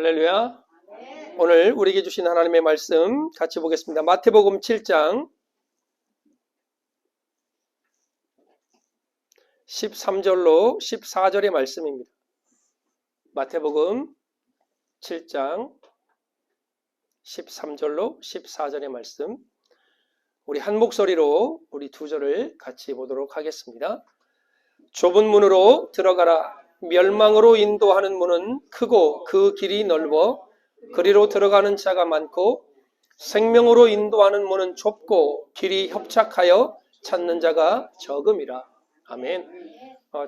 할렐루야. 오늘 우리에게 주신 하나님의 말씀 같이 보겠습니다. 마태복음 7장 13절로 14절의 말씀입니다. 마태복음 7장 13절로 14절의 말씀, 우리 한 목소리로 우리 두 절을 같이 보도록 하겠습니다. 좁은 문으로 들어가라. 멸망으로 인도하는 문은 크고 그 길이 넓어 그리로 들어가는 자가 많고, 생명으로 인도하는 문은 좁고 길이 협착하여 찾는 자가 적음이라. 아멘.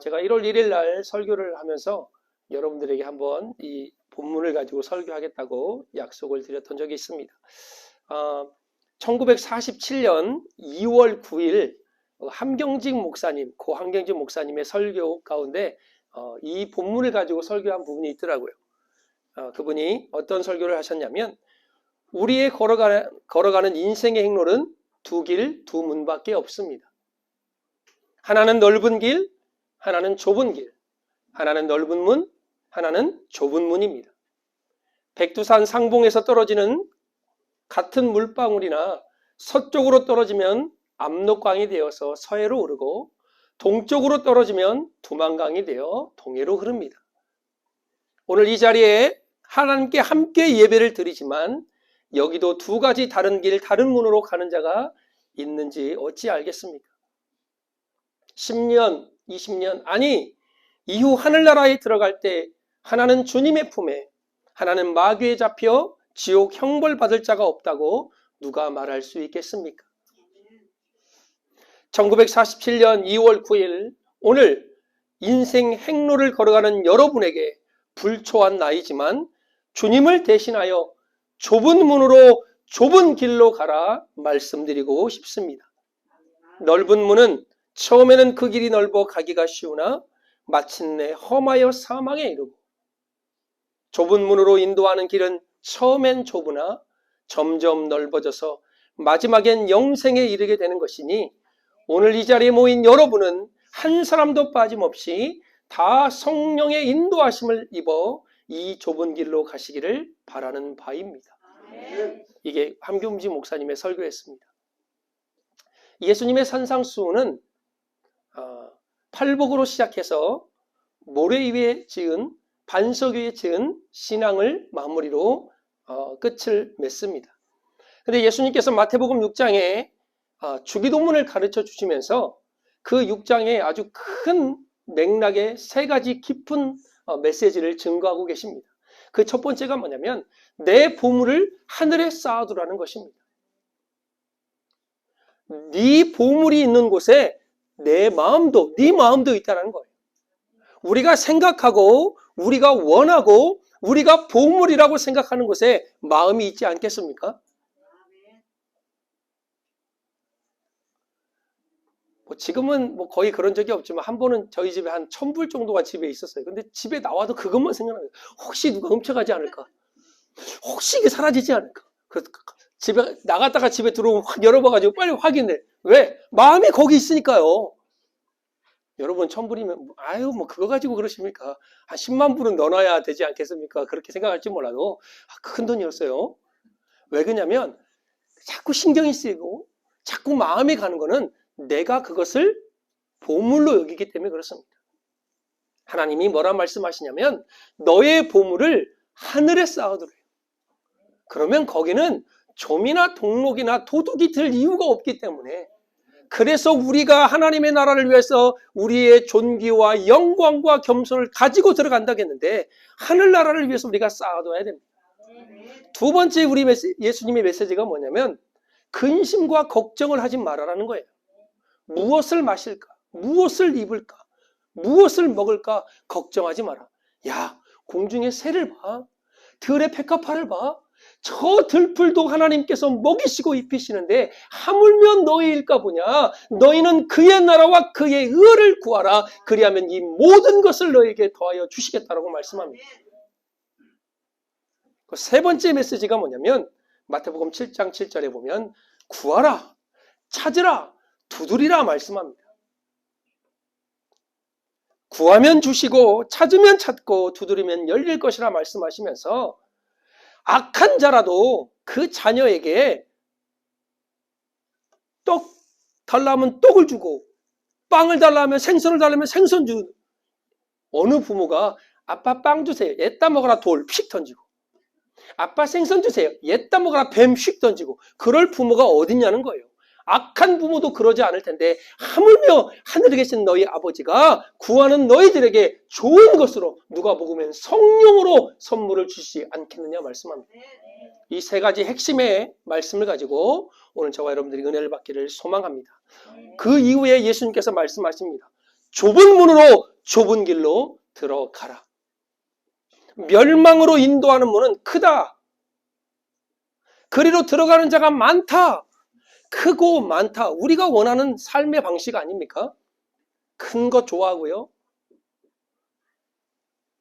제가 1월 1일 날 설교를 하면서 여러분들에게 한번 이 본문을 가지고 설교하겠다고 약속을 드렸던 적이 있습니다. 1947년 2월 9일 함경직 목사님, 고 함경직 목사님의 설교 가운데 이 본문을 가지고 설교한 부분이 있더라고요. 그분이 어떤 설교를 하셨냐면, 우리의 걸어가는 인생의 행로는 두 길, 두 문밖에 없습니다. 하나는 넓은 길, 하나는 좁은 길. 하나는 넓은 문, 하나는 좁은 문입니다. 백두산 상봉에서 떨어지는 같은 물방울이나 서쪽으로 떨어지면 압록강이 되어서 서해로 오르고, 동쪽으로 떨어지면 두만강이 되어 동해로 흐릅니다. 오늘 이 자리에 하나님께 함께 예배를 드리지만 여기도 두 가지 다른 길, 다른 문으로 가는 자가 있는지 어찌 알겠습니까? 10년, 20년, 아니 이후 하늘나라에 들어갈 때 하나는 주님의 품에, 하나는 마귀에 잡혀 지옥 형벌 받을 자가 없다고 누가 말할 수 있겠습니까? 1947년 2월 9일 오늘 인생 행로를 걸어가는 여러분에게 불초한 나이지만 주님을 대신하여 좁은 문으로 좁은 길로 가라 말씀드리고 싶습니다. 넓은 문은 처음에는 그 길이 넓어 가기가 쉬우나 마침내 험하여 사망에 이르고, 좁은 문으로 인도하는 길은 처음엔 좁으나 점점 넓어져서 마지막엔 영생에 이르게 되는 것이니, 오늘 이 자리에 모인 여러분은 한 사람도 빠짐없이 다 성령의 인도하심을 입어 이 좁은 길로 가시기를 바라는 바입니다. 이게 함경직 목사님의 설교였습니다. 예수님의 산상수훈은 팔복으로 시작해서 모래 위에 지은, 반석 위에 지은 신앙을 마무리로 끝을 맺습니다. 그런데 예수님께서 마태복음 6장에 주기도문을 가르쳐 주시면서 그 6장에 아주 큰 맥락의 세 가지 깊은 메시지를 증거하고 계십니다. 그 첫 번째가 뭐냐면, 내 보물을 하늘에 쌓아두라는 것입니다. 네 보물이 있는 곳에 내 마음도, 네 마음도 있다는 거예요. 우리가 생각하고 우리가 원하고 우리가 보물이라고 생각하는 곳에 마음이 있지 않겠습니까? 지금은 거의 그런 적이 없지만 한 번은 저희 집에 한 1000불 정도가 집에 있었어요. 근데 집에 나와도 그것만 생각나요. 혹시 누가 훔쳐가지 않을까? 혹시 이게 사라지지 않을까? 그래서 집에 나갔다가 집에 들어오면 확 열어봐가지고 빨리 확인해. 왜? 마음이 거기 있으니까요. 여러분 1000불이면 그거 가지고 그러십니까? 한 10만 불은 넣어놔야 되지 않겠습니까? 그렇게 생각할지 몰라도 큰 돈이었어요. 왜 그러냐면 자꾸 신경이 쓰이고 자꾸 마음이 가는 거는 내가 그것을 보물로 여기기 때문에 그렇습니다. 하나님이 뭐라 말씀하시냐면, 너의 보물을 하늘에 쌓아두래요. 그러면 거기는 좀이나 동록이나 도둑이 들 이유가 없기 때문에, 그래서 우리가 하나님의 나라를 위해서 우리의 존귀와 영광과 겸손을 가지고 들어간다겠는데, 하늘나라를 위해서 우리가 쌓아둬야 됩니다. 두 번째 우리 예수님의 메시지가 뭐냐면, 근심과 걱정을 하지 말아라는 거예요. 무엇을 마실까? 무엇을 입을까? 무엇을 먹을까? 걱정하지 마라. 야, 공중의 새를 봐. 들의 백합화를 봐. 저 들풀도 하나님께서 먹이시고 입히시는데 하물며 너희일까 보냐? 너희는 그의 나라와 그의 의를 구하라. 그리하면 이 모든 것을 너희에게 더하여 주시겠다라고 말씀합니다. 세 번째 메시지가 뭐냐면, 마태복음 7장 7절에 보면 구하라, 찾으라, 두드리라 말씀합니다. 구하면 주시고 찾으면 찾고 두드리면 열릴 것이라 말씀하시면서 악한 자라도 그 자녀에게 떡 달라 하면 떡을 주고 빵을 달라 하면 생선을 달라 하면 생선 주는, 어느 부모가 아빠 빵 주세요, 얘따 먹어라 돌 픽 던지고, 아빠 생선 주세요, 얘따 먹어라 뱀 휙 던지고, 그럴 부모가 어딨냐는 거예요. 악한 부모도 그러지 않을 텐데 하물며 하늘에 계신 너희 아버지가 구하는 너희들에게 좋은 것으로 누가복음엔 성령으로 선물을 주시지 않겠느냐 말씀합니다. 이 세 가지 핵심의 말씀을 가지고 오늘 저와 여러분들이 은혜를 받기를 소망합니다. 그 이후에 예수님께서 말씀하십니다. 좁은 문으로 좁은 길로 들어가라. 멸망으로 인도하는 문은 크다. 그리로 들어가는 자가 많다. 크고 많다. 우리가 원하는 삶의 방식 아닙니까? 큰 것 좋아하고요.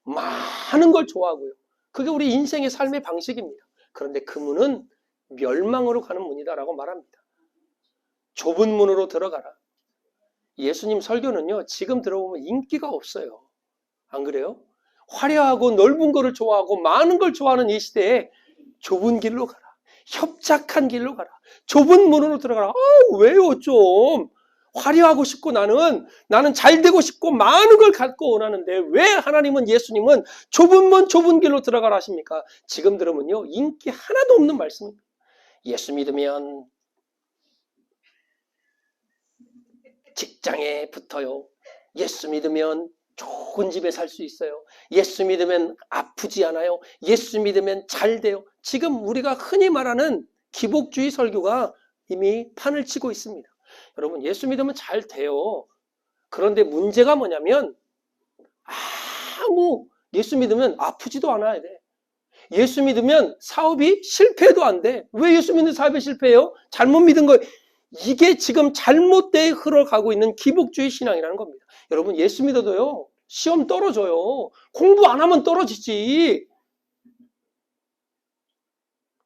많은 걸 좋아하고요. 그게 우리 인생의 삶의 방식입니다. 그런데 그 문은 멸망으로 가는 문이다라고 말합니다. 좁은 문으로 들어가라. 예수님 설교는요, 지금 들어보면 인기가 없어요. 안 그래요? 화려하고 넓은 거를 좋아하고 많은 걸 좋아하는 이 시대에 좁은 길로 가라. 협착한 길로 가라. 좁은 문으로 들어가라. 왜요 좀. 화려하고 싶고 나는 잘 되고 싶고 많은 걸 갖고 원하는데 왜 하나님은, 예수님은 좁은 문 좁은 길로 들어가라 하십니까? 지금 들으면요, 인기 하나도 없는 말씀입니다. 예수 믿으면 직장에 붙어요. 예수 믿으면 좋은 집에 살 수 있어요. 예수 믿으면 아프지 않아요. 예수 믿으면 잘 돼요. 지금 우리가 흔히 말하는 기복주의 설교가 이미 판을 치고 있습니다. 여러분, 예수 믿으면 잘 돼요. 그런데 문제가 뭐냐면 예수 믿으면 아프지도 않아야 돼. 예수 믿으면 사업이 실패도 안 돼. 왜 예수 믿는 사업이 실패해요? 잘못 믿은 거예요. 이게 지금 잘못되어 흘러가고 있는 기복주의 신앙이라는 겁니다. 여러분, 예수 믿어도요, 시험 떨어져요. 공부 안 하면 떨어지지.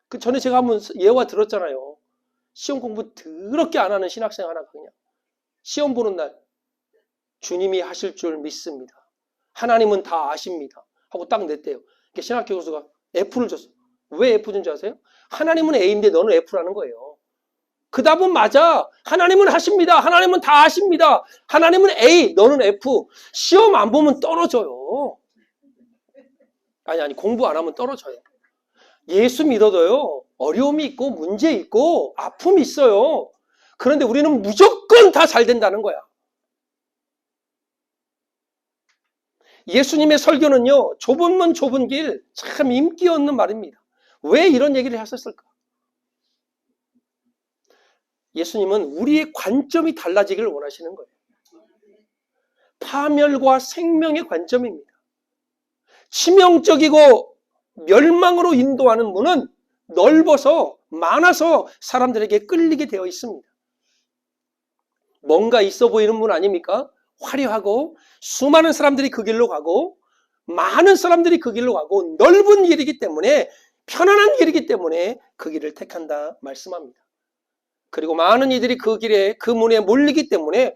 그 전에 제가 한번 예화 들었잖아요. 시험 공부 더럽게 안 하는 신학생 하나가 그냥 시험 보는 날 주님이 하실 줄 믿습니다. 하나님은 다 아십니다. 하고 딱 냈대요. 신학교 교수가 F를 줬어요. 왜 F 준 줄 아세요? 하나님은 A인데 너는 F라는 거예요. 그 답은 맞아. 하나님은 하십니다. 하나님은 다 아십니다. 하나님은 A, 너는 F. 시험 안 보면 떨어져요. 아니 공부 안 하면 떨어져요. 예수 믿어도요, 어려움이 있고 문제 있고 아픔이 있어요. 그런데 우리는 무조건 다 잘 된다는 거야. 예수님의 설교는요, 좁은 문 좁은 길, 참 인기 없는 말입니다. 왜 이런 얘기를 하셨을까? 예수님은 우리의 관점이 달라지기를 원하시는 거예요. 파멸과 생명의 관점입니다. 치명적이고 멸망으로 인도하는 문은 넓어서 많아서 사람들에게 끌리게 되어 있습니다. 뭔가 있어 보이는 문 아닙니까? 화려하고 수많은 사람들이 그 길로 가고 많은 사람들이 그 길로 가고 넓은 길이기 때문에, 편안한 길이기 때문에 그 길을 택한다 말씀합니다. 그리고 많은 이들이 그 길에, 그 문에 몰리기 때문에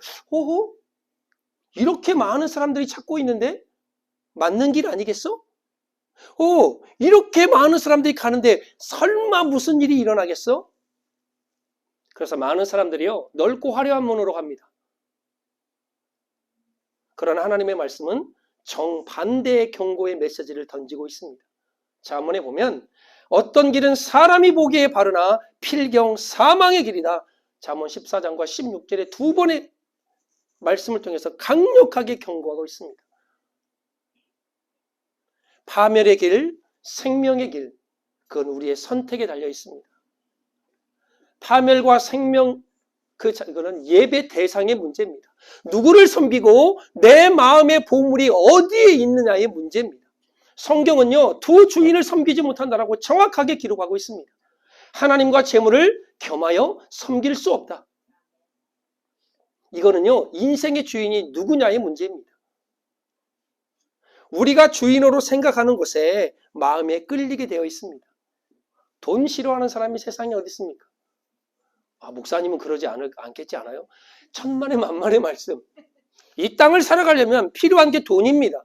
이렇게 많은 사람들이 찾고 있는데 맞는 길 아니겠어? 이렇게 많은 사람들이 가는데 설마 무슨 일이 일어나겠어? 그래서 많은 사람들이요, 넓고 화려한 문으로 갑니다. 그러나 하나님의 말씀은 정반대의 경고의 메시지를 던지고 있습니다. 잠언에 보면 어떤 길은 사람이 보기에 바르나 필경 사망의 길이다. 잠언 14장과 16절의 두 번의 말씀을 통해서 강력하게 경고하고 있습니다. 파멸의 길, 생명의 길, 그건 우리의 선택에 달려 있습니다. 파멸과 생명, 그거는 예배 대상의 문제입니다. 누구를 섬기고 내 마음의 보물이 어디에 있느냐의 문제입니다. 성경은요, 두 주인을 섬기지 못한다라고 정확하게 기록하고 있습니다. 하나님과 재물을 겸하여 섬길 수 없다. 이거는요, 인생의 주인이 누구냐의 문제입니다. 우리가 주인으로 생각하는 것에 마음에 끌리게 되어 있습니다. 돈 싫어하는 사람이 세상에 어디 있습니까? 목사님은 그러지 않겠지 않아요? 천만의 만만의 말씀. 이 땅을 살아가려면 필요한 게 돈입니다.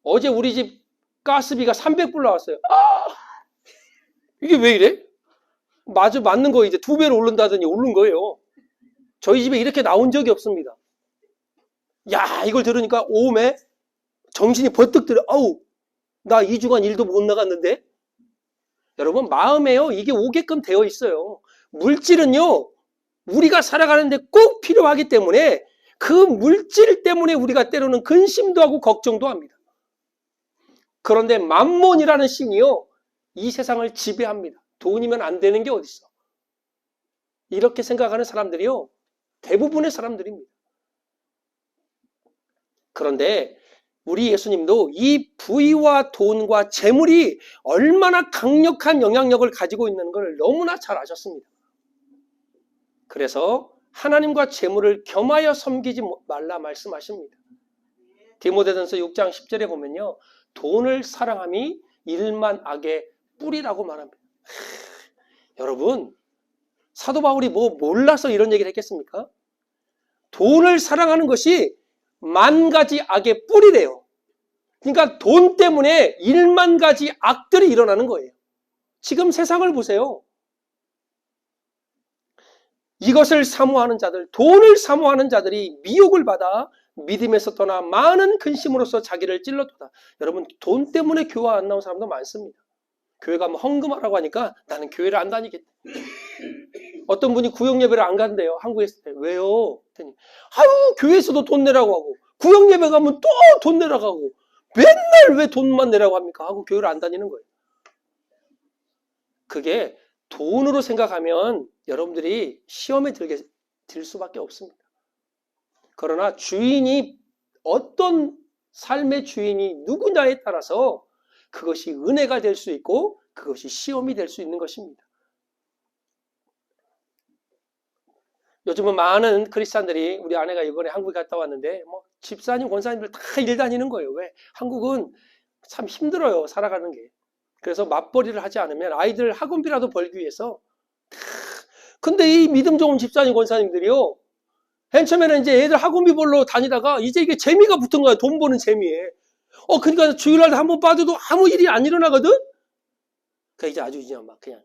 어제 우리 집 가스비가 300불 나왔어요. 이게 왜 이래? 맞는 거 이제 2배로 오른다더니 오른 거예요. 저희 집에 이렇게 나온 적이 없습니다. 야, 이걸 들으니까 오후에 정신이 번뜩 들어. 아우, 나 2주간 일도 못 나갔는데? 여러분, 마음에요, 이게 오게끔 되어 있어요. 물질은요, 우리가 살아가는데 꼭 필요하기 때문에 그 물질 때문에 우리가 때로는 근심도 하고 걱정도 합니다. 그런데 맘몬이라는 신이요, 이 세상을 지배합니다. 돈이면 안 되는 게 어딨어. 이렇게 생각하는 사람들이요, 대부분의 사람들입니다. 그런데 우리 예수님도 이 부의와 돈과 재물이 얼마나 강력한 영향력을 가지고 있는 걸 너무나 잘 아셨습니다. 그래서 하나님과 재물을 겸하여 섬기지 말라 말씀하십니다. 디모데전서 6장 10절에 보면요, 돈을 사랑함이 일만 악의 뿌리라고 말합니다. 여러분, 사도 바울이 뭐 몰라서 이런 얘기를 했겠습니까? 돈을 사랑하는 것이 10,000가지 악의 뿌리래요. 그러니까 돈 때문에 10,000가지 악들이 일어나는 거예요. 지금 세상을 보세요. 이것을 사모하는 자들, 돈을 사모하는 자들이 미혹을 받아 믿음에서 떠나 많은 근심으로써 자기를 찔러도다. 여러분, 돈 때문에 교회 안 나온 사람도 많습니다. 교회 가면 헌금하라고 하니까 나는 교회를 안 다니겠다. 어떤 분이 구역예배를 안 간대요. 한국에 있을 때. 왜요? 그랬더니 아유, 교회에서도 돈 내라고 하고 구역예배 가면 또 돈 내라고 하고 맨날 왜 돈만 내라고 합니까? 하고 교회를 안 다니는 거예요. 그게 돈으로 생각하면 여러분들이 시험에 들 수밖에 없습니다. 그러나 주인이, 어떤 삶의 주인이 누구냐에 따라서 그것이 은혜가 될 수 있고 그것이 시험이 될 수 있는 것입니다. 요즘은 많은 크리스찬들이, 우리 아내가 이번에 한국에 갔다 왔는데 뭐 집사님, 권사님들 다 일 다니는 거예요. 왜? 한국은 참 힘들어요, 살아가는 게. 그래서 맞벌이를 하지 않으면 아이들 학원비라도 벌기 위해서. 근데 이 믿음 좋은 집사님, 권사님들이요, 맨 처음에는 이제 애들 학원비 벌러 다니다가 이제 이게 재미가 붙은 거야. 돈 버는 재미에. 그러니까 주일날 한번 빠져도 아무 일이 안 일어나거든? 그러니까 이제 아주 그냥 막 그냥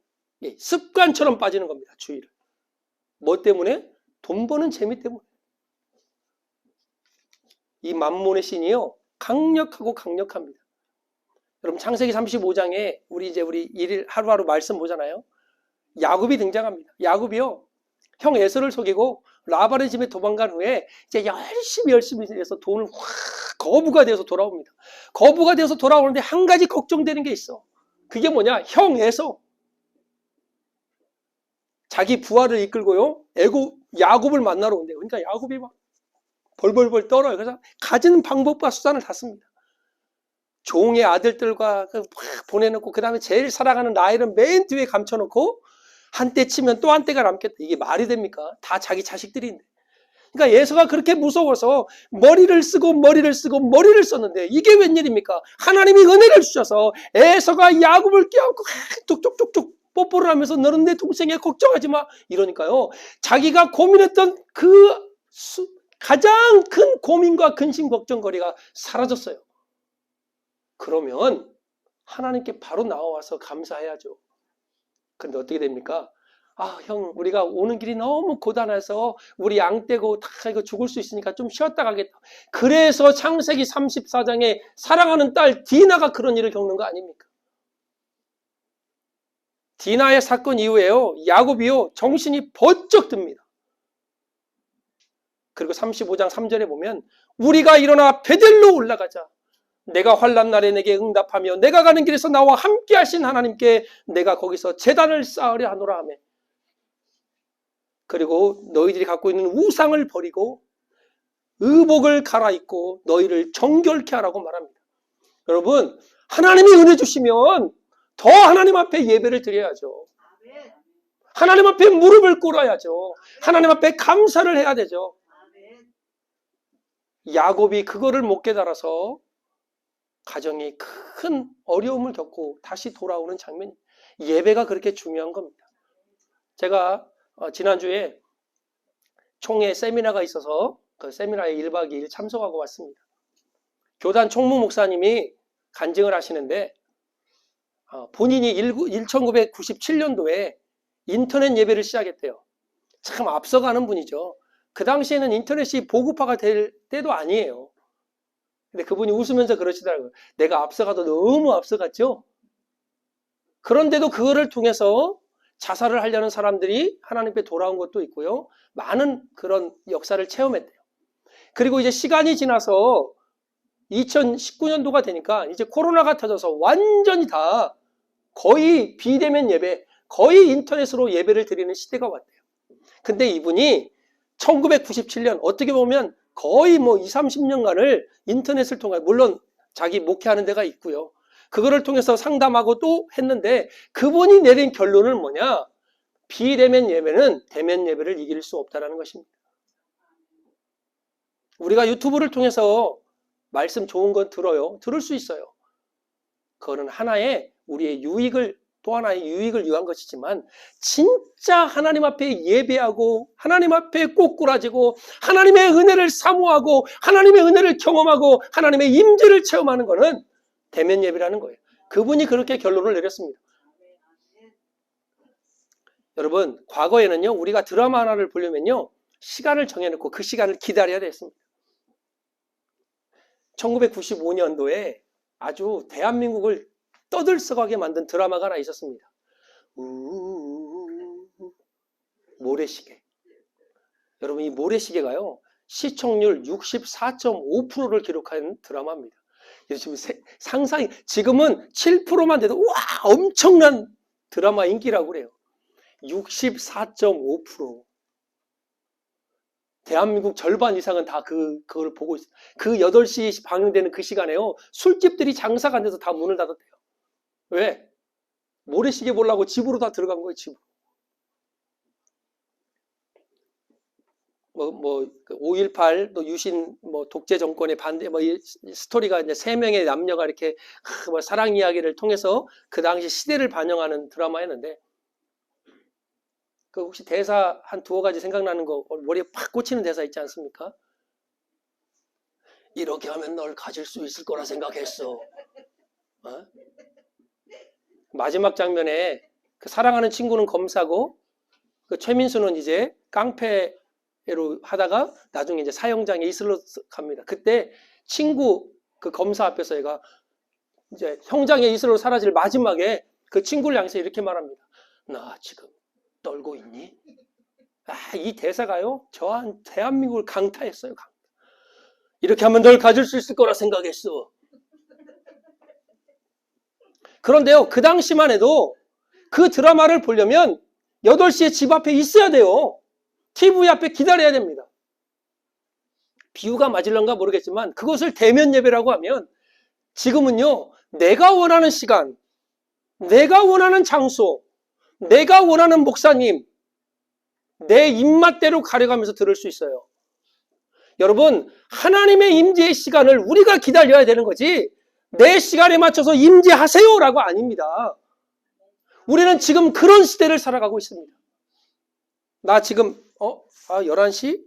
습관처럼 빠지는 겁니다, 주일을. 뭐 때문에? 돈 버는 재미 때문에. 이 맘몬의 신이요, 강력하고 강력합니다. 여러분, 창세기 35장에 우리 일일 하루하루 말씀 보잖아요. 야곱이 등장합니다. 야곱이요, 형 에서를 속이고 라반의 집에 도망간 후에 이제 열심히 해서 돈을 확 거부가 되어서 돌아옵니다. 거부가 되어서 돌아오는데 한 가지 걱정되는 게 있어. 그게 뭐냐? 형 에서 자기 부하를 이끌고요, 야곱을 만나러 온대요. 그러니까 야곱이 막 벌벌벌 떨어요. 그래서 가진 방법과 수단을 다 씁니다. 종의 아들들과 보내놓고, 그 다음에 제일 사랑하는 라헬은 맨 뒤에 감춰놓고, 한때 치면 또 한 때가 남겠다. 이게 말이 됩니까? 다 자기 자식들인데. 그러니까 에서가 그렇게 무서워서 머리를 쓰고 썼는데, 이게 웬일입니까? 하나님이 은혜를 주셔서 에서가 야곱을 껴안고 툭툭툭툭 뽀뽀를 하면서 너는 내 동생이야, 걱정하지 마, 이러니까요, 자기가 고민했던 그 가장 큰 고민과 근심 걱정거리가 사라졌어요. 그러면 하나님께 바로 나와서 감사해야죠. 그런데 어떻게 됩니까? 형, 우리가 오는 길이 너무 고단해서 우리 양 떼고 다 이거 죽을 수 있으니까 좀 쉬었다 가겠다. 그래서 창세기 34장에 사랑하는 딸 디나가 그런 일을 겪는 거 아닙니까? 디나의 사건 이후에요, 야곱이요, 정신이 번쩍 듭니다. 그리고 35장 3절에 보면 우리가 일어나 베델로 올라가자. 내가 환난 날에 내게 응답하며 내가 가는 길에서 나와 함께 하신 하나님께 내가 거기서 제단을 쌓으려 하노라 하며, 그리고 너희들이 갖고 있는 우상을 버리고 의복을 갈아입고 너희를 정결케 하라고 말합니다. 여러분, 하나님이 은혜 주시면 더 하나님 앞에 예배를 드려야죠. 하나님 앞에 무릎을 꿇어야죠. 하나님 앞에 감사를 해야 되죠. 야곱이 그거를 못 깨달아서 가정이 큰 어려움을 겪고 다시 돌아오는 장면. 예배가 그렇게 중요한 겁니다. 제가 지난주에 총회 세미나가 있어서 그 세미나에 1박 2일 참석하고 왔습니다. 교단 총무 목사님이 간증을 하시는데 본인이 1997년도에 인터넷 예배를 시작했대요. 참 앞서가는 분이죠. 그 당시에는 인터넷이 보급화가 될 때도 아니에요. 근데 그분이 웃으면서 그러시더라고요. 내가 앞서가도 너무 앞서갔죠? 그런데도 그거를 통해서 자살을 하려는 사람들이 하나님 앞에 돌아온 것도 있고요. 많은 그런 역사를 체험했대요. 그리고 이제 시간이 지나서 2019년도가 되니까 이제 코로나가 터져서 완전히 다 거의 비대면 예배, 거의 인터넷으로 예배를 드리는 시대가 왔대요. 근데 이분이 1997년 어떻게 보면 거의 뭐 20, 30년간을 인터넷을 통해, 물론 자기 목회하는 데가 있고요. 그거를 통해서 상담하고 또 했는데 그분이 내린 결론은 뭐냐? 비대면 예배는 대면 예배를 이길 수 없다는 것입니다. 우리가 유튜브를 통해서 말씀 좋은 건 들어요. 들을 수 있어요. 그거는 하나의 우리의 유익을, 또 하나의 유익을 위한 것이지만 진짜 하나님 앞에 예배하고 하나님 앞에 꼬꾸라지고 하나님의 은혜를 사모하고 하나님의 은혜를 경험하고 하나님의 임재를 체험하는 것은 대면 예배라는 거예요. 그분이 그렇게 결론을 내렸습니다. 여러분, 과거에는요, 우리가 드라마 하나를 보려면요, 시간을 정해놓고 그 시간을 기다려야 됐습니다. 1995년도에 아주 대한민국을 떠들썩하게 만든 드라마가 하나 있었습니다. 모래시계. 여러분, 이 모래시계가요, 시청률 64.5%를 기록한 드라마입니다. 지금 상상이, 지금은 7%만 돼도 와, 엄청난 드라마 인기라고 그래요. 64.5%. 대한민국 절반 이상은 다 그걸 보고 있어요. 그 8시 방영되는 그 시간에요, 술집들이 장사가 안 돼서 다 문을 닫았대요. 왜? 모래시계 보려고 집으로 다 들어간 거예요, 집으로. 5.18, 또 유신, 독재 정권의 반대, 이 스토리가 이제 3명의 남녀가 이렇게, 사랑 이야기를 통해서 그 당시 시대를 반영하는 드라마였는데, 그 혹시 대사 한 두어 가지 생각나는 거, 머리에 팍 꽂히는 대사 있지 않습니까? 이렇게 하면 널 가질 수 있을 거라 생각했어. 어? 마지막 장면에 그 사랑하는 친구는 검사고, 그 최민수는 이제 깡패로 하다가 나중에 이제 사형장에 있으러 갑니다. 그때 친구 그 검사 앞에서 얘가 이제 형장에 있으러 사라질 마지막에 그 친구를 향해서 이렇게 말합니다. 나 지금 떨고 있니? 이 대사가요, 저한 대한민국을 강타했어요. 강타. 이렇게 하면 널 가질 수 있을 거라 생각했어. 그런데요, 그 당시만 해도 그 드라마를 보려면 8시에 집 앞에 있어야 돼요. TV 앞에 기다려야 됩니다. 비유가 맞을런가 모르겠지만 그것을 대면 예배라고 하면 지금은요, 내가 원하는 시간, 내가 원하는 장소, 내가 원하는 목사님, 내 입맛대로 가려가면서 들을 수 있어요. 여러분, 하나님의 임재의 시간을 우리가 기다려야 되는 거지 내 시간에 맞춰서 임재하세요라고 아닙니다. 우리는 지금 그런 시대를 살아가고 있습니다. 나 지금 11시?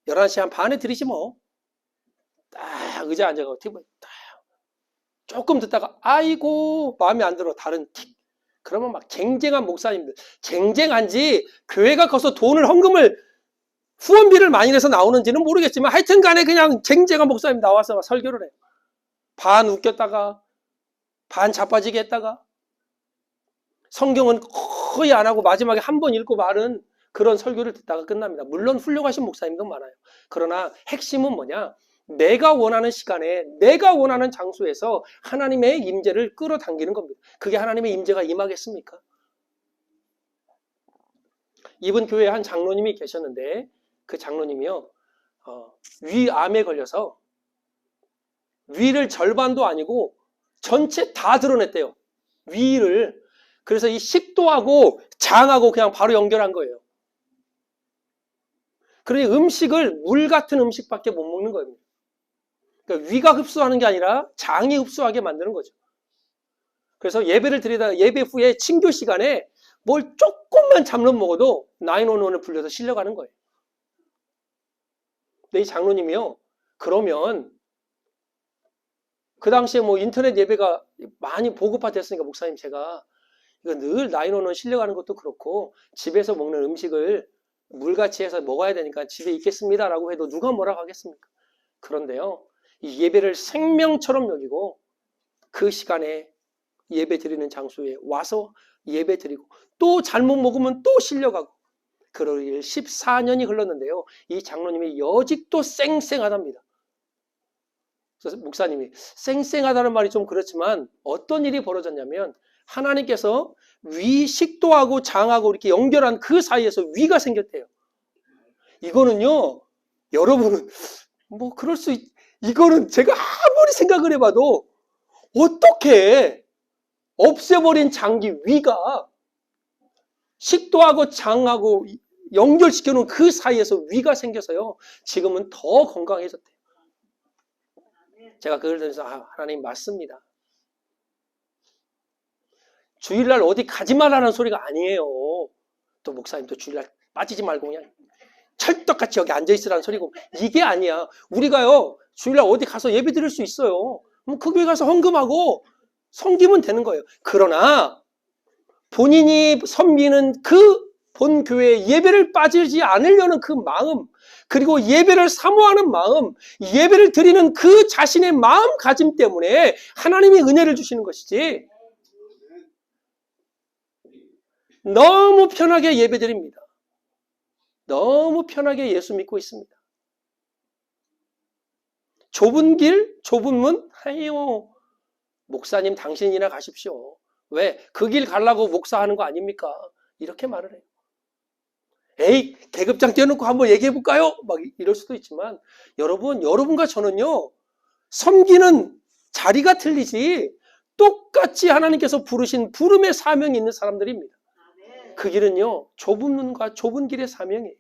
11시 한 반에 들이지 뭐. 딱 의자 앉아가지고 TV 딱 조금 듣다가 아이고 마음에 안 들어, 다른 틱. 그러면 막 쟁쟁한 목사님들, 쟁쟁한지 교회가 커서 돈을 헌금을 후원비를 많이 내서 나오는지는 모르겠지만 하여튼 간에 그냥 쟁쟁한 목사님 나와서 설교를 해요. 반 웃겼다가 반 자빠지게 했다가 성경은 거의 안 하고 마지막에 한 번 읽고 말은 그런 설교를 듣다가 끝납니다. 물론 훌륭하신 목사님도 많아요. 그러나 핵심은 뭐냐? 내가 원하는 시간에 내가 원하는 장소에서 하나님의 임재를 끌어당기는 겁니다. 그게 하나님의 임재가 임하겠습니까? 이번 교회에 한 장로님이 계셨는데 그 장로님이요, 위암에 걸려서 위를 절반도 아니고 전체 다 드러냈대요. 위를. 그래서 이 식도하고 장하고 그냥 바로 연결한 거예요. 그러니 음식을 물 같은 음식밖에 못 먹는 거예요. 그러니까 위가 흡수하는 게 아니라 장이 흡수하게 만드는 거죠. 그래서 예배를 드리다가 예배 후에 친교 시간에 뭘 조금만 잠깐 먹어도 911을 불려서 실려가는 거예요. 근데 이 장로님이요. 그러면 그 당시에 뭐 인터넷 예배가 많이 보급화됐으니까 목사님 제가 이거 늘 나인원은 실려가는 것도 그렇고 집에서 먹는 음식을 물같이 해서 먹어야 되니까 집에 있겠습니다라고 해도 누가 뭐라고 하겠습니까? 그런데요. 이 예배를 생명처럼 여기고 그 시간에 예배 드리는 장소에 와서 예배 드리고 또 잘못 먹으면 또 실려가고 그럴 일 14년이 흘렀는데요. 이 장로님이 여직도 쌩쌩하답니다. 그래서 목사님이 쌩쌩하다는 말이 좀 그렇지만 어떤 일이 벌어졌냐면 하나님께서 위 식도하고 장하고 이렇게 연결한 그 사이에서 위가 생겼대요. 이거는요. 여러분은 뭐 그럴 수 이거는 제가 아무리 생각을 해봐도 어떻게 없애버린 장기 위가 식도하고 장하고 연결시켜놓은 그 사이에서 위가 생겨서요. 지금은 더 건강해졌대요. 제가 그걸 들으면서 하나님 맞습니다. 주일날 어디 가지 말라는 소리가 아니에요. 또 목사님도 주일날 빠지지 말고 그냥 철떡같이 여기 앉아있으라는 소리고 이게 아니야. 우리가요 주일날 어디 가서 예배 드릴 수 있어요. 그 교회 가서 헌금하고 섬기면 되는 거예요. 그러나 본인이 섬기는 그 본교회에 예배를 빠지지 않으려는 그 마음, 그리고 예배를 사모하는 마음, 예배를 드리는 그 자신의 마음가짐 때문에 하나님이 은혜를 주시는 것이지 너무 편하게 예배 드립니다. 너무 편하게 예수 믿고 있습니다. 좁은 길, 좁은 문? 아니요. 목사님 당신이나 가십시오. 왜? 그 길 가려고 목사하는 거 아닙니까? 이렇게 말을 해요. 에이, 계급장 떼어놓고 한번 얘기해 볼까요? 막 이럴 수도 있지만 여러분과 저는요. 섬기는 자리가 틀리지 똑같이 하나님께서 부르신 부름의 사명이 있는 사람들입니다. 그 길은요. 좁은 문과 좁은 길의 사명이에요.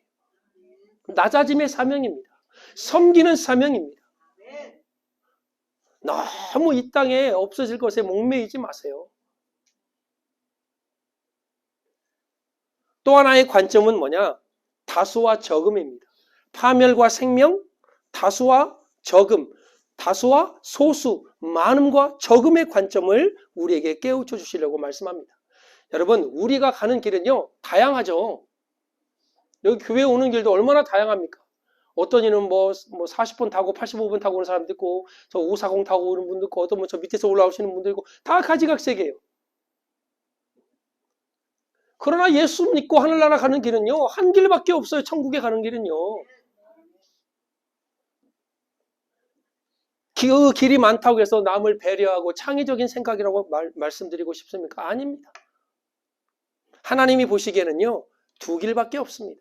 낮아짐의 사명입니다. 섬기는 사명입니다. 너무 이 땅에 없어질 것에 목매이지 마세요. 또 하나의 관점은 뭐냐? 다수와 적음입니다. 파멸과 생명, 다수와 적음, 다수와 소수, 많음과 적음의 관점을 우리에게 깨우쳐 주시려고 말씀합니다. 여러분, 우리가 가는 길은요, 다양하죠. 여기 교회에 오는 길도 얼마나 다양합니까? 어떤 이는 뭐 40분 타고 85분 타고 오는 사람도 있고, 저 540 타고 오는 분도 있고, 어떤 분 저 밑에서 올라오시는 분도 있고, 다 가지각색이에요. 그러나 예수 믿고 하늘나라 가는 길은요, 한 길밖에 없어요. 천국에 가는 길은요. 그 길이 많다고 해서 남을 배려하고 창의적인 생각이라고 말씀드리고 싶습니까? 아닙니다. 하나님이 보시기에는요, 두 길밖에 없습니다.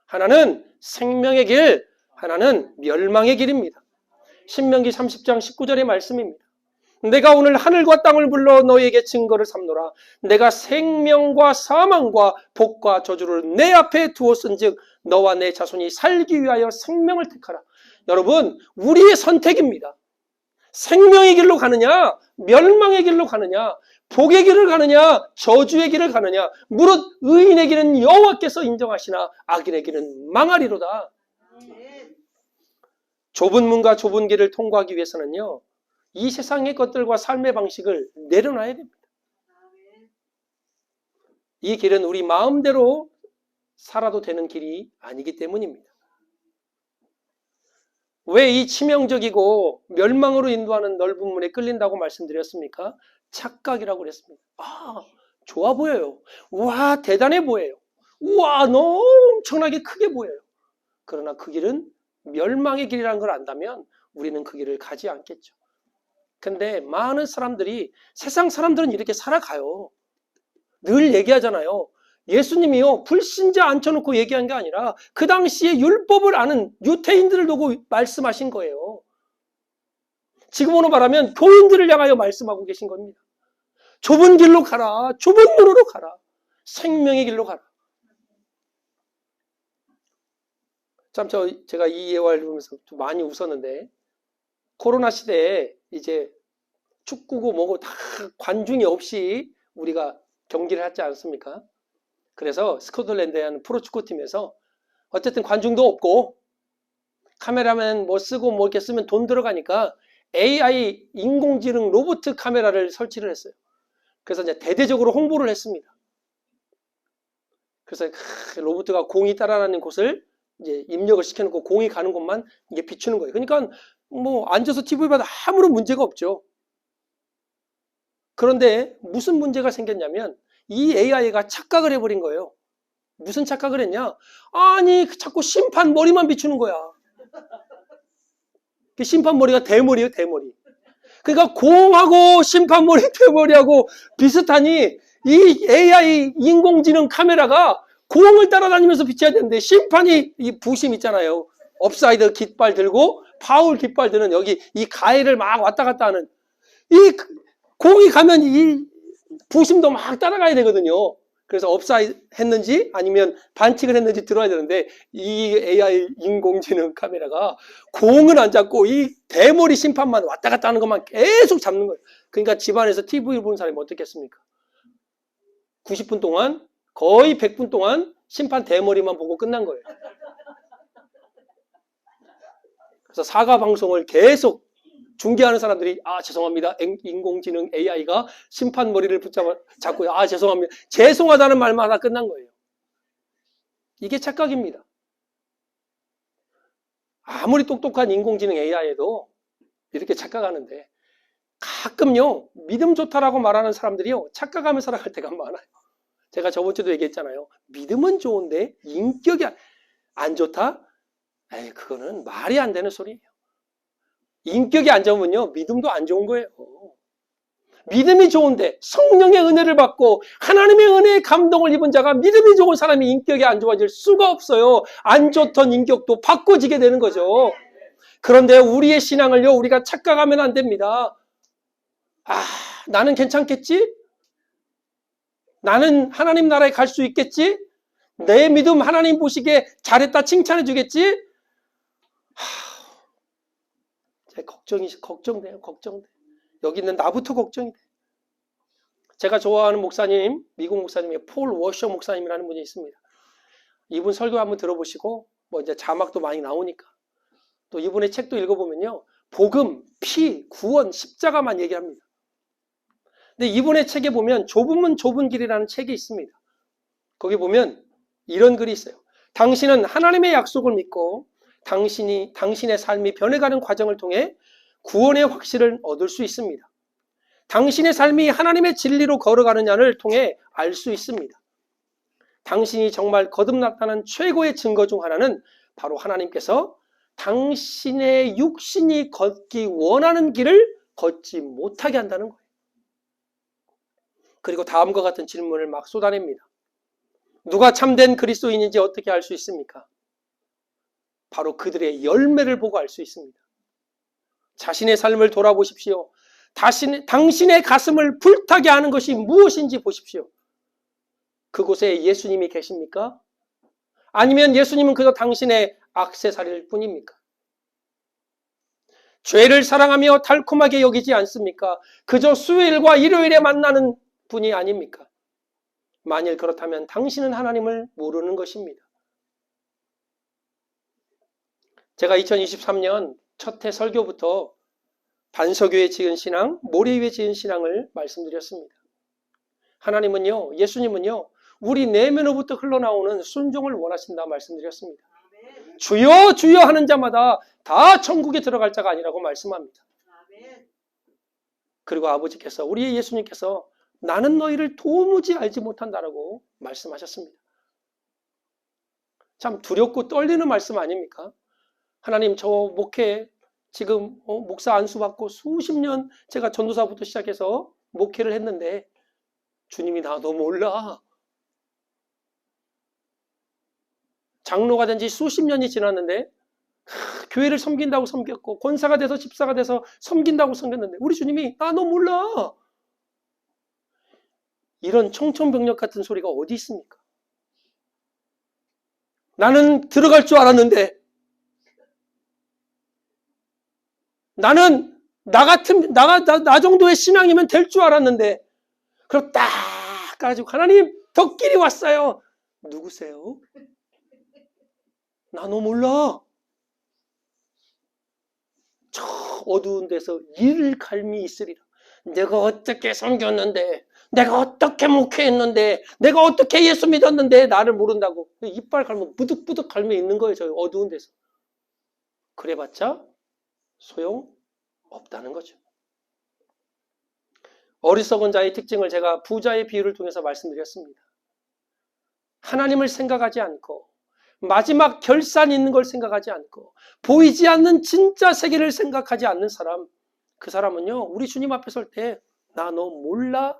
하나는 생명의 길, 하나는 멸망의 길입니다. 신명기 30장 19절의 말씀입니다. 내가 오늘 하늘과 땅을 불러 너희에게 증거를 삼노라. 내가 생명과 사망과 복과 저주를 내 앞에 두었은즉 너와 내 자손이 살기 위하여 생명을 택하라. 여러분, 우리의 선택입니다. 생명의 길로 가느냐, 멸망의 길로 가느냐, 복의 길을 가느냐, 저주의 길을 가느냐. 무릇 의인의 길은 여호와께서 인정하시나 악인의 길은 망하리로다. 좁은 문과 좁은 길을 통과하기 위해서는요, 이 세상의 것들과 삶의 방식을 내려놔야 됩니다. 이 길은 우리 마음대로 살아도 되는 길이 아니기 때문입니다. 왜 이 치명적이고 멸망으로 인도하는 넓은 문에 끌린다고 말씀드렸습니까? 착각이라고 그랬습니다. 좋아 보여요. 와, 대단해 보여요. 우와, 너무 엄청나게 크게 보여요. 그러나 그 길은 멸망의 길이라는 걸 안다면 우리는 그 길을 가지 않겠죠. 근데 많은 사람들이, 세상 사람들은 이렇게 살아가요. 늘 얘기하잖아요. 예수님이요, 불신자 앉혀놓고 얘기한 게 아니라 그 당시에 율법을 아는 유태인들을 두고 말씀하신 거예요. 지금으로 말하면 교인들을 향하여 말씀하고 계신 겁니다. 좁은 길로 가라. 좁은 문으로 가라. 생명의 길로 가라. 참 제가 이 예화를 보면서 좀 많이 웃었는데, 코로나 시대에 이제 축구고 뭐고 다 관중이 없이 우리가 경기를 하지 않습니까? 그래서 스코틀랜드에 하는 프로축구팀에서 어쨌든 관중도 없고 카메라맨 뭐 쓰고 뭐 이렇게 쓰면 돈 들어가니까 AI 인공지능 로봇 카메라를 설치를 했어요. 그래서 이제 대대적으로 홍보를 했습니다. 그래서 로봇가 공이 따라가는 곳을 이제 입력을 시켜놓고 공이 가는 곳만 이게 비추는 거예요. 그러니까 뭐 앉아서 TV 봐도 아무런 문제가 없죠. 그런데 무슨 문제가 생겼냐면 이 AI가 착각을 해버린 거예요. 무슨 착각을 했냐? 아니 자꾸 심판 머리만 비추는 거야. 그 심판 머리가 대머리예요, 대머리. 그러니까 공하고 심판 머리, 대머리하고 비슷하니 이 AI 인공지능 카메라가 공을 따라다니면서 비춰야 되는데 심판이 이 부심 있잖아요. 업사이드 깃발 들고 파울 깃발 드는 여기 이 가해를 막 왔다 갔다 하는 이 공이 가면 이 부심도 막 따라가야 되거든요. 그래서 업사이드 했는지 아니면 반칙을 했는지 들어야 되는데 이 AI 인공지능 카메라가 공을 안 잡고 이 대머리 심판만 왔다 갔다 하는 것만 계속 잡는 거예요. 그러니까 집안에서 TV 보는 사람이 어떻겠습니까? 90분 동안 거의 100분 동안 심판 대머리만 보고 끝난 거예요. 그래서 사과 방송을 계속 중계하는 사람들이 죄송합니다. 인공지능 AI가 심판 머리를 잡고 죄송합니다. 죄송하다는 말만 하다 끝난 거예요. 이게 착각입니다. 아무리 똑똑한 인공지능 AI에도 이렇게 착각하는데 가끔요 믿음 좋다라고 말하는 사람들이요 착각하며 살아갈 때가 많아요. 제가 저번 주도 얘기했잖아요. 믿음은 좋은데 인격이 안 좋다? 에이, 그거는 말이 안 되는 소리예요. 인격이 안 좋으면요 믿음도 안 좋은 거예요. 믿음이 좋은데 성령의 은혜를 받고 하나님의 은혜의 감동을 입은 자가 믿음이 좋은 사람이 인격이 안 좋아질 수가 없어요. 안 좋던 인격도 바꿔지게 되는 거죠. 그런데 우리의 신앙을요 우리가 착각하면 안 됩니다. 나는 괜찮겠지? 나는 하나님 나라에 갈 수 있겠지? 내 믿음 하나님 보시기에 잘했다 칭찬해 주겠지? 걱정돼요. 여기 있는 나부터 걱정이 돼. 제가 좋아하는 목사님, 미국 목사님이 폴 워셔 목사님이라는 분이 있습니다. 이분 설교 한번 들어보시고 뭐 이제 자막도 많이 나오니까 또 이분의 책도 읽어보면요. 복음, 피, 구원, 십자가만 얘기합니다. 근데 이분의 책에 보면 좁으면 좁은 길이라는 책이 있습니다. 거기 보면 이런 글이 있어요. 당신은 하나님의 약속을 믿고 당신의 삶이 변해가는 과정을 통해 구원의 확신을 얻을 수 있습니다. 당신의 삶이 하나님의 진리로 걸어가느냐를 통해 알 수 있습니다. 당신이 정말 거듭났다는 최고의 증거 중 하나는 바로 하나님께서 당신의 육신이 걷기 원하는 길을 걷지 못하게 한다는 거예요. 그리고 다음과 같은 질문을 막 쏟아냅니다. 누가 참된 그리스도인인지 어떻게 알 수 있습니까? 바로 그들의 열매를 보고 알 수 있습니다. 자신의 삶을 돌아보십시오. 당신의 가슴을 불타게 하는 것이 무엇인지 보십시오. 그곳에 예수님이 계십니까? 아니면 예수님은 그저 당신의 액세서리일 뿐입니까? 죄를 사랑하며 달콤하게 여기지 않습니까? 그저 수요일과 일요일에 만나는 분이 아닙니까? 만일 그렇다면 당신은 하나님을 모르는 것입니다. 제가 2023년 첫 해 설교부터 반석교에 지은 신앙, 모래 위에 지은 신앙을 말씀드렸습니다. 하나님은요, 예수님은요, 우리 내면으로부터 흘러나오는 순종을 원하신다 말씀드렸습니다. 주여 주여 하는 자마다 다 천국에 들어갈 자가 아니라고 말씀합니다. 그리고 아버지께서 우리의 예수님께서 나는 너희를 도무지 알지 못한다라고 말씀하셨습니다. 참 두렵고 떨리는 말씀 아닙니까? 하나님 저 목회 지금 목사 안수 받고 수십 년 제가 전도사부터 시작해서 목회를 했는데 주님이 나도 몰라. 장로가 된 지 수십 년이 지났는데 교회를 섬긴다고 섬겼고 권사가 돼서 집사가 돼서 섬긴다고 섬겼는데 우리 주님이 너 몰라. 이런 청천벽력 같은 소리가 어디 있습니까? 나는 들어갈 줄 알았는데 나는 나 정도의 신앙이면 될 줄 알았는데 그럼 딱 가지고 하나님 덕길이 왔어요. 누구세요? 나 너 몰라. 저 어두운 데서 일갈미 있으리라. 내가 어떻게 섬겼는데, 내가 어떻게 목회했는데, 내가 어떻게 예수 믿었는데 나를 모른다고 이빨 갈면 부득부득 갈며 있는 거예요. 저 어두운 데서. 그래봤자 소용없다는 거죠. 어리석은 자의 특징을 제가 부자의 비유를 통해서 말씀드렸습니다. 하나님을 생각하지 않고 마지막 결산 있는 걸 생각하지 않고 보이지 않는 진짜 세계를 생각하지 않는 사람, 그 사람은요 우리 주님 앞에 설 때 나 너 몰라?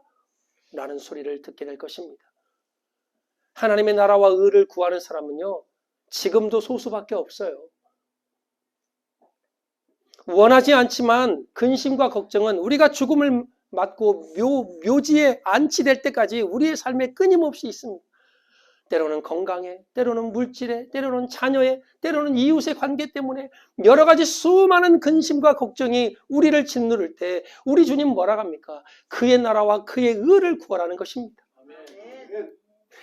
라는 소리를 듣게 될 것입니다. 하나님의 나라와 의를 구하는 사람은요 지금도 소수밖에 없어요. 원하지 않지만 근심과 걱정은 우리가 죽음을 맞고 묘지에 안치될 때까지 우리의 삶에 끊임없이 있습니다. 때로는 건강에, 때로는 물질에, 때로는 자녀에, 때로는 이웃의 관계 때문에 여러 가지 수많은 근심과 걱정이 우리를 짓누를 때 우리 주님 뭐라고 합니까? 그의 나라와 그의 의를 구하라는 것입니다.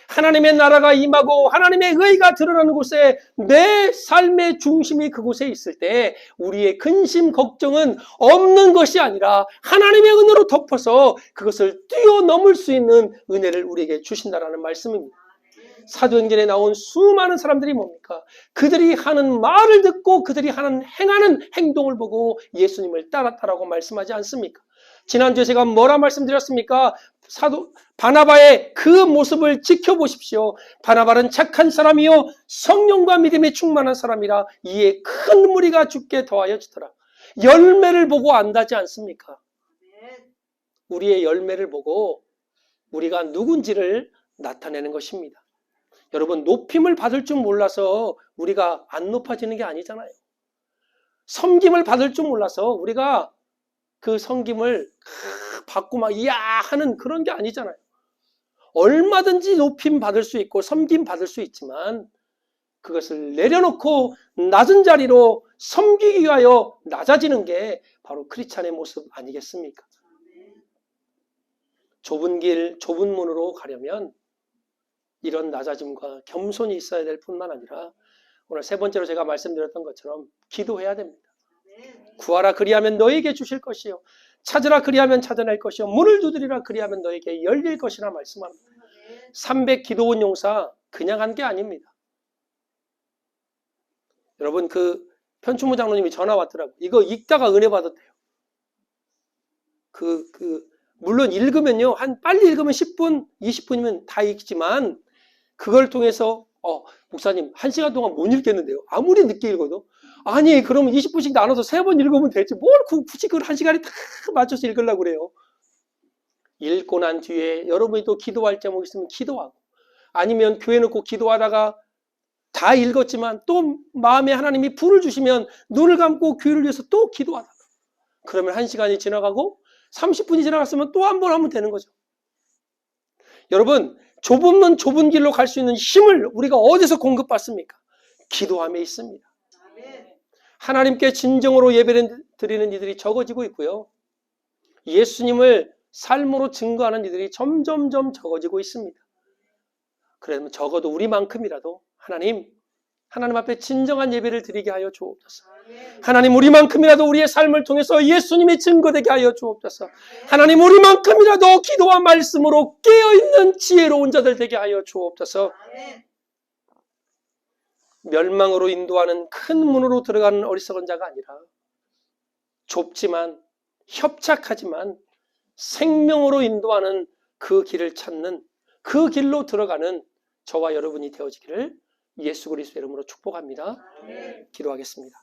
하나님의 나라가 임하고 하나님의 의가 드러나는 곳에 내 삶의 중심이 그곳에 있을 때 우리의 근심, 걱정은 없는 것이 아니라 하나님의 은혜로 덮어서 그것을 뛰어넘을 수 있는 은혜를 우리에게 주신다라는 말씀입니다. 사도행전에 나온 수많은 사람들이 뭡니까? 그들이 하는 말을 듣고 그들이 행하는 행동을 보고 예수님을 따랐다라고 말씀하지 않습니까? 지난주에 제가 뭐라 말씀드렸습니까? 바나바의 그 모습을 지켜보십시오. 바나바는 착한 사람이요 성령과 믿음에 충만한 사람이라 이에 큰 무리가 죽게 더하여 주더라. 열매를 보고 안다지 않습니까? 우리의 열매를 보고 우리가 누군지를 나타내는 것입니다. 여러분, 높임을 받을 줄 몰라서 우리가 안 높아지는 게 아니잖아요. 섬김을 받을 줄 몰라서 우리가 그 섬김을 받고 막 이야 하는 그런 게 아니잖아요. 얼마든지 높임 받을 수 있고 섬김 받을 수 있지만 그것을 내려놓고 낮은 자리로 섬기기 위하여 낮아지는 게 바로 크리스찬의 모습 아니겠습니까? 좁은 길, 좁은 문으로 가려면 이런 낮아짐과 겸손이 있어야 될 뿐만 아니라 오늘 세 번째로 제가 말씀드렸던 것처럼 기도해야 됩니다. 구하라 그리하면 너에게 주실 것이요 찾으라 그리하면 찾아낼 것이요 문을 두드리라 그리하면 너에게 열릴 것이라 말씀합니다. 300 기도원 용사 그냥 한 게 아닙니다. 여러분 그 편충무 장로님이 전화 왔더라고요. 이거 읽다가 은혜 받았대요. 물론 읽으면요 빨리 읽으면 10분 20분이면 다 읽지만 그걸 통해서 목사님 1시간 동안 못 읽겠는데요. 아무리 늦게 읽어도 아니 그러면 20분씩 나눠서 3번 읽으면 되지 뭘 굳이 그걸 1시간에 다 맞춰서 읽으려고 그래요. 읽고 난 뒤에 여러분이 또 기도할 제목 있으면 기도하고 아니면 교회 놓고 기도하다가 다 읽었지만 또 마음에 하나님이 불을 주시면 눈을 감고 교회를 위해서 또 기도하다가 그러면 1시간이 지나가고 30분이 지나갔으면 또 한 번 하면 되는 거죠. 여러분 좁은 길로 갈 수 있는 힘을 우리가 어디서 공급받습니까? 기도함에 있습니다. 하나님께 진정으로 예배를 드리는 이들이 적어지고 있고요. 예수님을 삶으로 증거하는 이들이 점점점 적어지고 있습니다. 그러면 적어도 우리만큼이라도 하나님 앞에 진정한 예배를 드리게 하여 주옵소서. 하나님 우리만큼이라도 우리의 삶을 통해서 예수님이 증거되게 하여 주옵소서. 하나님 우리만큼이라도 기도와 말씀으로 깨어있는 지혜로운 자들 되게 하여 주옵소서. 멸망으로 인도하는 큰 문으로 들어가는 어리석은 자가 아니라 좁지만 협착하지만 생명으로 인도하는 그 길을 찾는 그 길로 들어가는 저와 여러분이 되어지기를 예수 그리스도의 이름으로 축복합니다. 기도하겠습니다.